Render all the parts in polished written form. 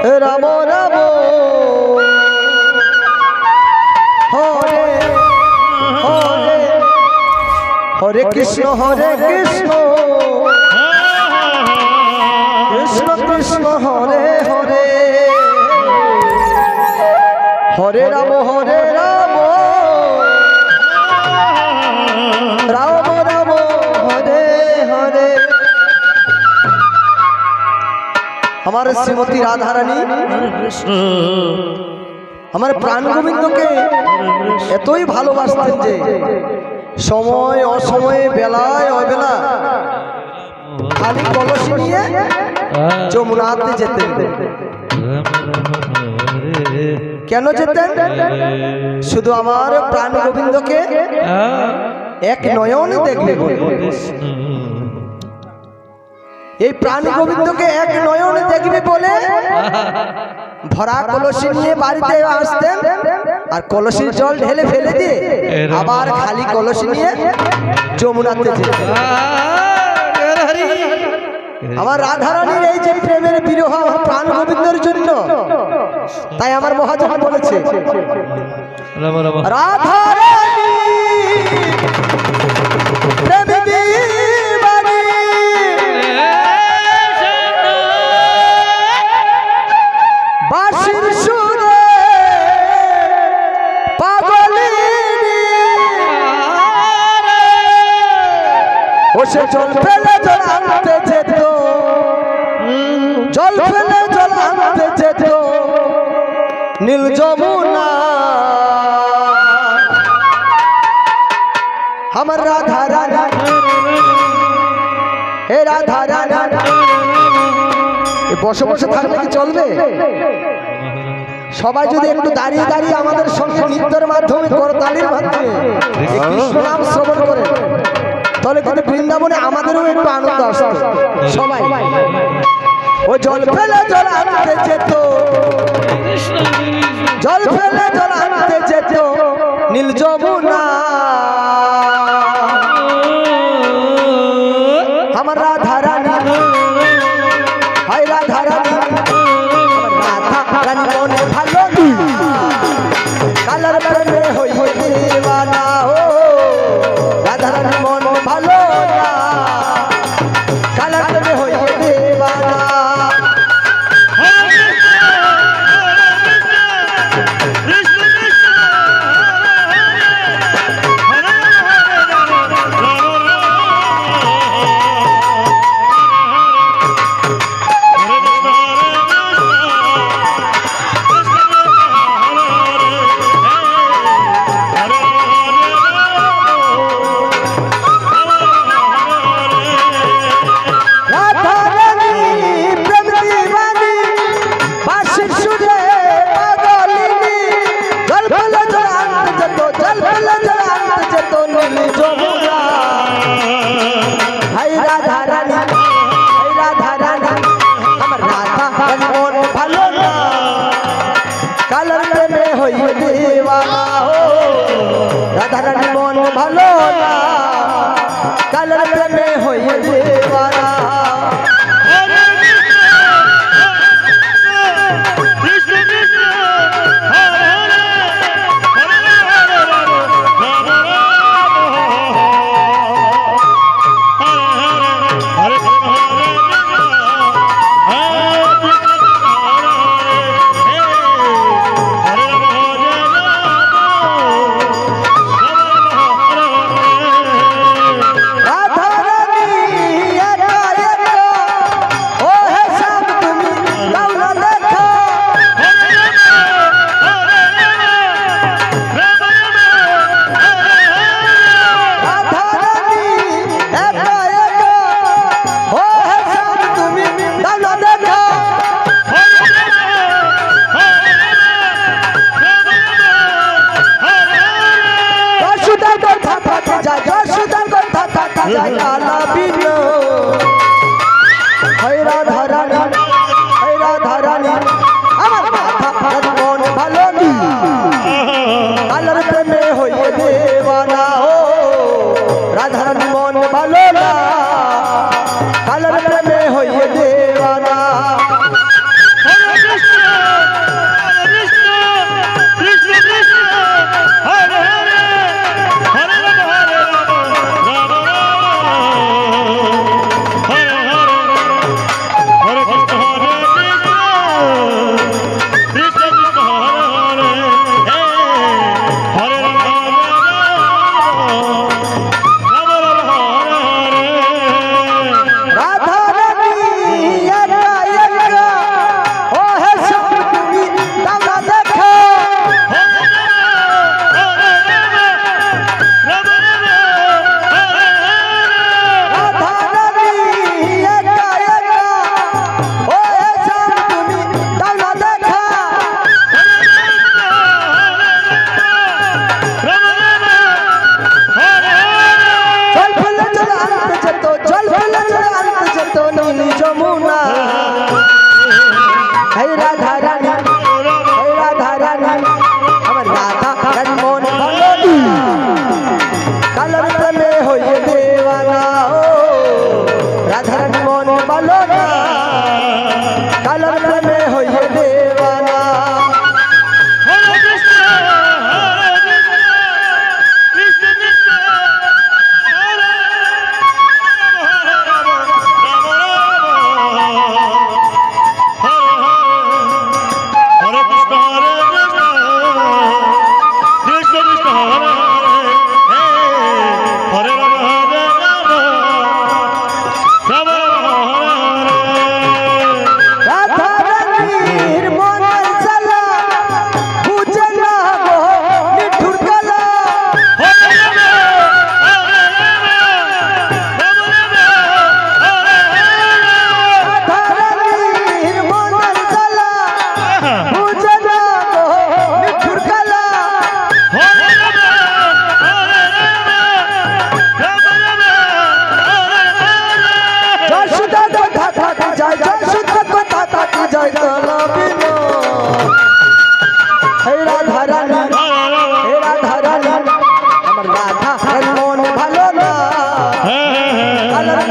রাম রাম হরে হরে হরে কৃষ্ণ কৃষ্ণ কৃষ্ণ হরে হরে হরে রাম রাম রাম হরে হরে। আমার শ্রীমতী রাধা রানী আমার প্রাণ গোবিন্দকে এতই ভালোবাসতেন যে সময় অসময়ে বেলায় অবেলা খালি কলসি নিয়ে যমুনাতে যেতেন। কেন যেতেন? শুধু আমার প্রাণ গোবিন্দকে এক নয়নে দেখবে বলে। এই প্রাণ গোবিন্দকে এক নয়নে দেখবে বলে ভরা কলসি নিয়ে বাড়িতে আসতেন, আর কলসির জল ঢেলে ফেলে দিয়ে আবার খালি কলসি নিয়ে যমুনাতে যেতেন। আমার রাধারানীর এই যে প্রেমের বিরহ প্রাণ গোবিন্দের জন্য, তাই আমার মহাজন বলেছে রাধারানী বাঁশির সুরে পাগলিনী ও সে জল ফেলে জল আনতে যেত, জল ফেলে জল আনতে যেত নীল যমুনা। আমার রাধা রানী হে রাধা রানী। বসে বসে থাকলে কি চলবে? সবাই যদি একটু দাঁড়িয়ে দাঁড়িয়ে আমাদের সঙ্গে নৃত্যের মাধ্যমে করতালির মাধ্যমে কৃষ্ণ নাম শ্রবণ করে, তাহলে কিন্তু বৃন্দাবনে আমাদেরও একটু আনন্দ আসতো। সবাই ও জল ফেলে জল আনতে যেত, জল ফেলে জল আনতে যেত নীল যমুনা। আমার রাধা রানী হায় রাধা রানী, রাধা রানী মনে ভালো কালার প্রেমে হই দিওয়ানা। ও রাধা রানী মন ভালো না, কালার প্রেমে হই দিওয়ানা। রাধা রানী মন ভালো না, কালার প্রেমে হয়ে দিওয়ানা। আমার রাধা রানী মন ভালো না, কালার প্রেমে হয়ে দিওয়ানা। ও রাধা রানী মন ভালো না, কালার প্রেমে হয়ে দিওয়ানা।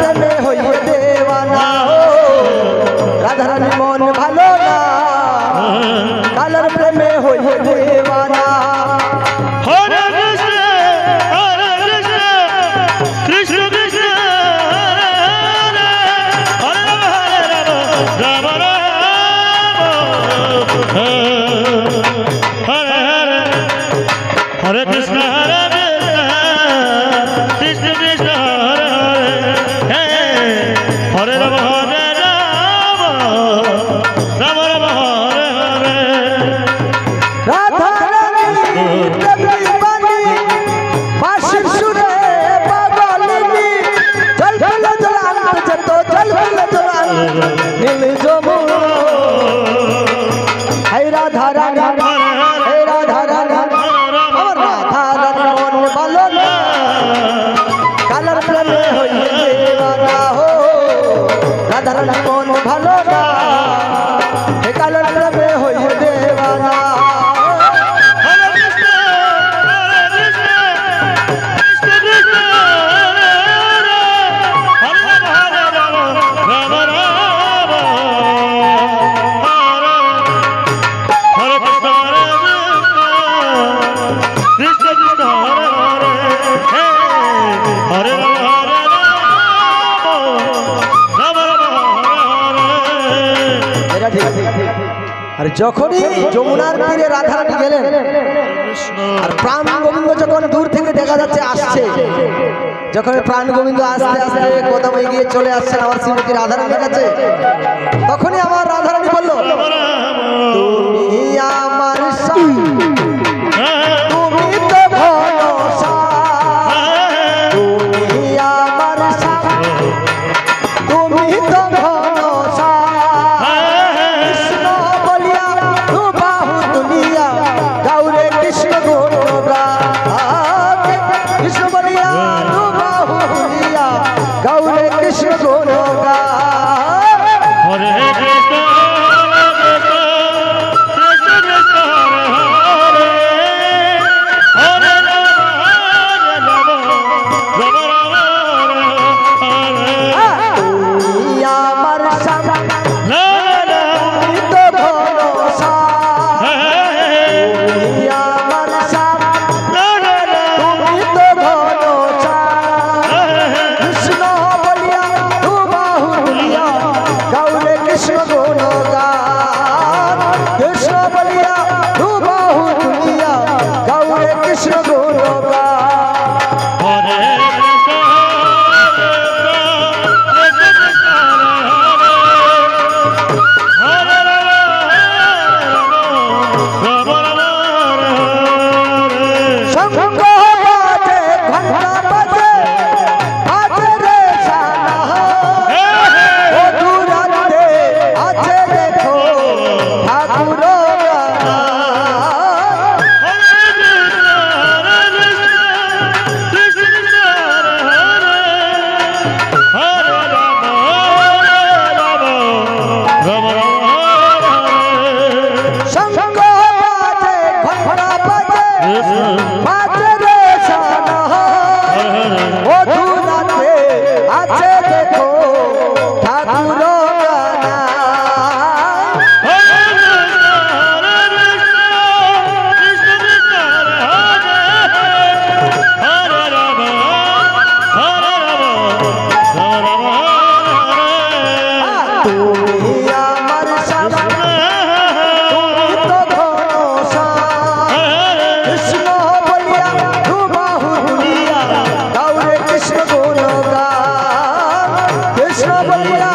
প্রেমে হইয়ে দেওয়ানা রাধারানী মন ভালো না কালার প্রেমে হইয়ে দেওয়ানা হরে কৃষ্ণ কৃষ্ণ কৃষ্ণ হরে রাম রাম রাম হরে হরে হরে কৃষ্ণ হরে কৃষ্ণ কৃষ্ণ হরে হরে হরে রাম রাম রাম হরে হরে রাধারানী প্রেমী বাণী বাঁশির সুরে পাগলিনী জল ফেলে জলান্ত যত জল ফেলে জলান্ত নীল যমুনা হে রাধারানী হে রাধারানী আমার রাধারানী মন ভালো না কালার প্রেমে হইয়ে দেওয়ানা হো রাধারানী মন ভালো না হে কালার প্রেমে হইয়ে দেওয়ানা হরে কৃষ্ণ কৃষ্ণ কৃষ্ণ হরে হরে রাম রাম রাম হরে কৃষ্ণ কৃষ্ণ কৃষ্ণ হরে হরে হরে রাম রাম রাম হরে এটা ঠিক আর যখনই যমুনার তীরে রাধারানী গেলেন আর প্রাণ গোবিন্দ যখন দূর থেকে দেখা যাচ্ছে আসছে যখন প্রাণ গোবিন্দ আস্তে আস্তে কদম এগিয়ে চলে আসছেন আমার শ্রীমতী রাধারানীর কাছে তখনই আমার রাধারানী বলল তুমি আমার স্বামী, তুমি তো ভরসা, তুমি আমার স্বামী, তুমি তো ভরসা। কৃষ্ণ বলিয়া তু বাহু দুনিয়া গৌরে কৃষ্ণ গুণগান। কৃষ্ণ বলিয়া তু বাহু দুনিয়া গৌরে কৃষ্ণ গুণগান। হরে কৃষ্ণ কৃষ্ণ কৃষ্ণ হরে হরে রাম রাম রাম হরে তুমি আমার স্বামী, লা লা তুমি তো ভরসা, তুমি আমার স্বামী, লা লা তুমি তো ভরসা। কৃষ্ণ বলিয়া তু বাহু দুনিয়া গৌরে কৃষ্ণ গুণগান। কৃষ্ণ বলিয়া তু বাহু দুনিয়া গৌরে কৃষ্ণ গুণগান। হরে কৃষ্ণ কৃষ্ণ কৃষ্ণ হরে রাম রাম হরে শঙ্খ বাজে ঘণ্টা বাজে বাজে রে সানা ও দূরান্তে আছে দেখো ঠাকুর গান। শঙ্খ বাজে ঘণ্টা বাজে বাজে রে সানা ও দূরান্তে আছে দেখো ঠাকুর গান। তুমি আমার স্বামী, তুমি তো ভরসা। কৃষ্ণ বলিয়া তু বাহু দুনিয়া গৌরে কৃষ্ণ গুণগান। কৃষ্ণ বলিয়া